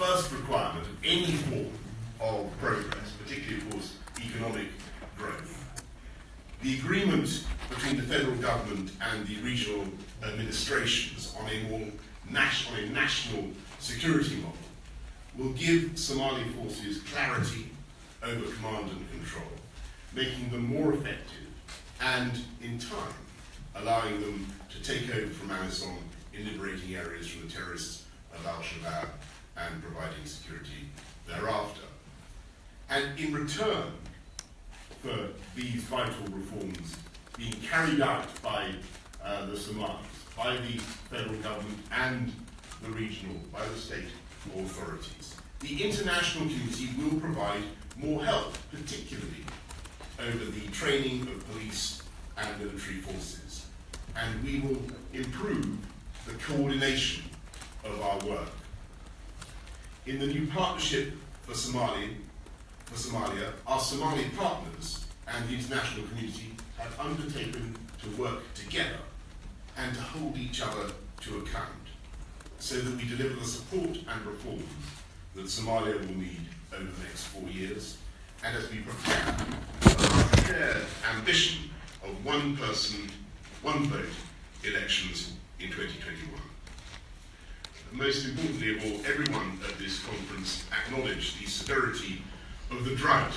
first requirement of any form of progress, particularly, of course, economic growth. The agreement between the federal government and the regional administrations on a national security model will give Somali forces clarity over command and control, making them more effective and, in time, allowing them to take over from Amazon in liberating areas from the terrorists of Al-Shabaab and providing security thereafter. And in return for these vital reforms being carried out by the Somalis, by the federal government and the regional, by the state authorities, the international community will provide more help, particularly over the training of police and military forces. And we will improve the coordination of our work. In the new partnership for Somalia, our Somali partners and the international community have undertaken to work together and to hold each other to account, so that we deliver the support and reforms that Somalia will need over the next 4 years, and as we prepare for our shared ambition of one person, one vote elections in 2021. Most importantly of all, everyone at this conference acknowledged the severity of the drought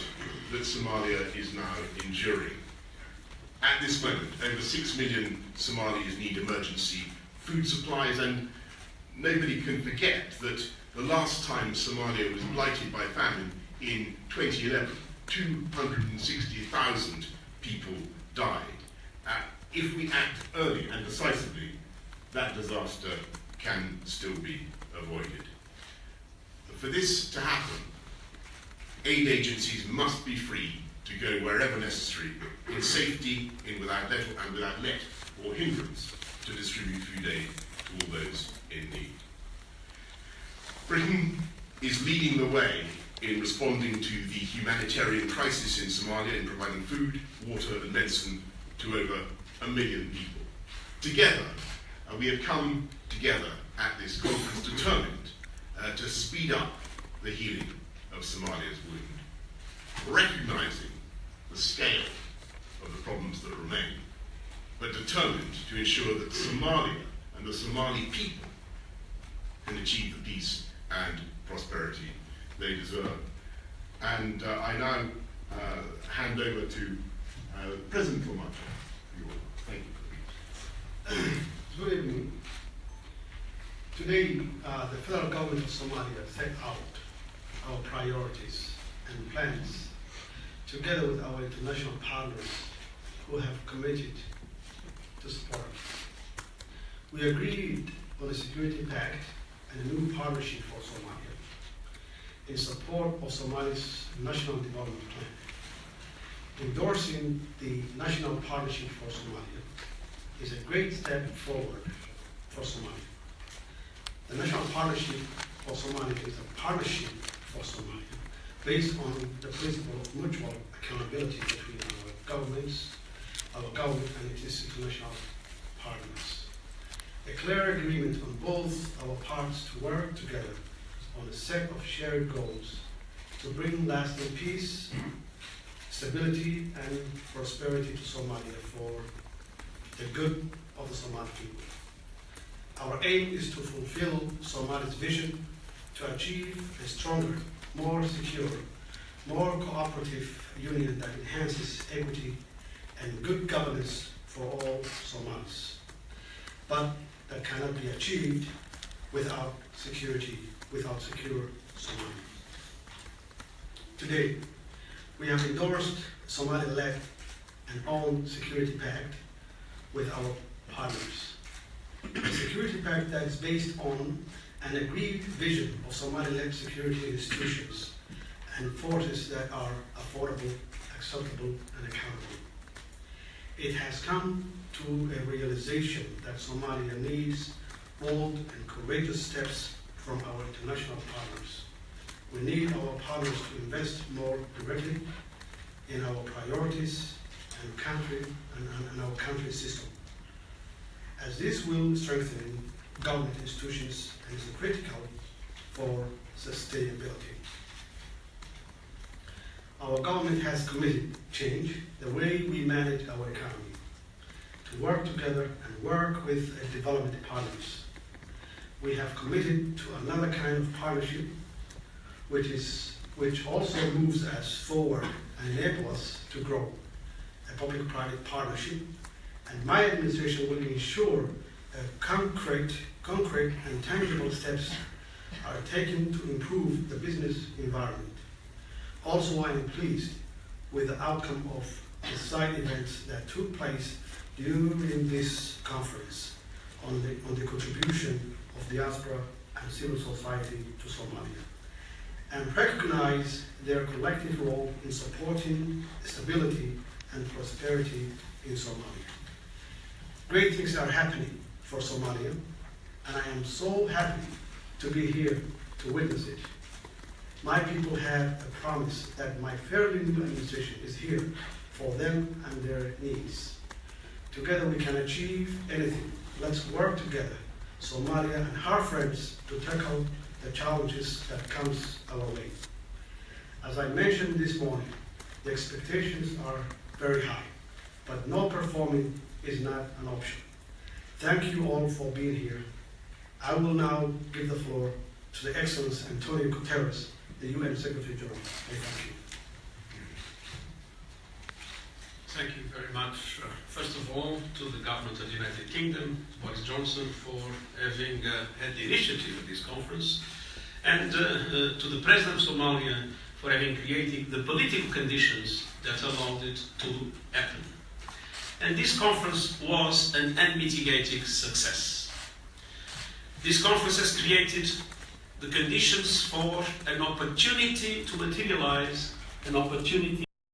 that Somalia is now enduring. At this moment, over 6 million Somalis need emergency food supplies, and nobody can forget that the last time Somalia was blighted by famine in 2011, 260,000 people died. If we act early and decisively, that disaster can still be avoided. For this to happen, aid agencies must be free to go wherever necessary, in safety, without let or hindrance, to distribute food aid to all those in need. Britain is leading the way in responding to the humanitarian crisis in Somalia in providing food, water and medicine to over 1 million people. Together, we have come together at this conference determined to speed up the healing of Somalia's wound, recognising the scale of the problems that remain, but determined to ensure that Somalia and the Somali people can achieve the peace and prosperity they deserve. And I now hand over to President Formaggio. Thank you. Good evening. Today, the federal government of Somalia set out our priorities and plans together with our international partners who have committed to support us. We agreed on a security pact and a new partnership for Somalia in support of Somalia's national development plan. Endorsing the national partnership for Somalia is a great step forward for Somalia. The national partnership for Somalia is a partnership for Somalia based on the principle of mutual accountability between our governments, our government and its international partners. A clear agreement on both our parts to work together on a set of shared goals to bring lasting peace, stability and prosperity to Somalia for the good of the Somali people. Our aim is to fulfill Somalia's vision to achieve a stronger, more secure, more cooperative union that enhances equity and good governance for all Somalis, but that cannot be achieved without security, without secure Somalia. Today, we have endorsed Somali-led and owned security pact with our partners. A security pact that is based on an agreed vision of Somali-led security institutions and forces that are affordable, acceptable, and accountable. It has come to a realization that Somalia needs bold and courageous steps from our international partners. We need our partners to invest more directly in our priorities and our country system, as this will strengthen government institutions and is critical for sustainability. Our government has committed to change the way we manage our economy, to work together and work with development partners. We have committed to another kind of partnership, which also moves us forward and enables us to grow, a public-private partnership. And my administration will ensure concrete and tangible steps are taken to improve the business environment. Also, I am pleased with the outcome of the side events that took place during this conference on the contribution of diaspora and civil society to Somalia, and recognize their collective role in supporting stability and prosperity in Somalia. Great things are happening for Somalia, and I am so happy to be here to witness it. My people have a promise that my fairly new administration is here for them and their needs. Together we can achieve anything. Let's work together, Somalia and her friends, to tackle the challenges that comes our way. As I mentioned this morning, the expectations are very high, but no performing is not an option. Thank you all for being here. I will now give the floor to the Excellency Antonio Guterres, the UN Secretary General. Thank you. Thank you very much. First of all, to the government of the United Kingdom, Boris Johnson, for having had the initiative of this conference, and to the President of Somalia for having created the political conditions that allowed it to happen. And this conference was an unmitigated success. This conference has created the conditions for an opportunity to materialize, an opportunity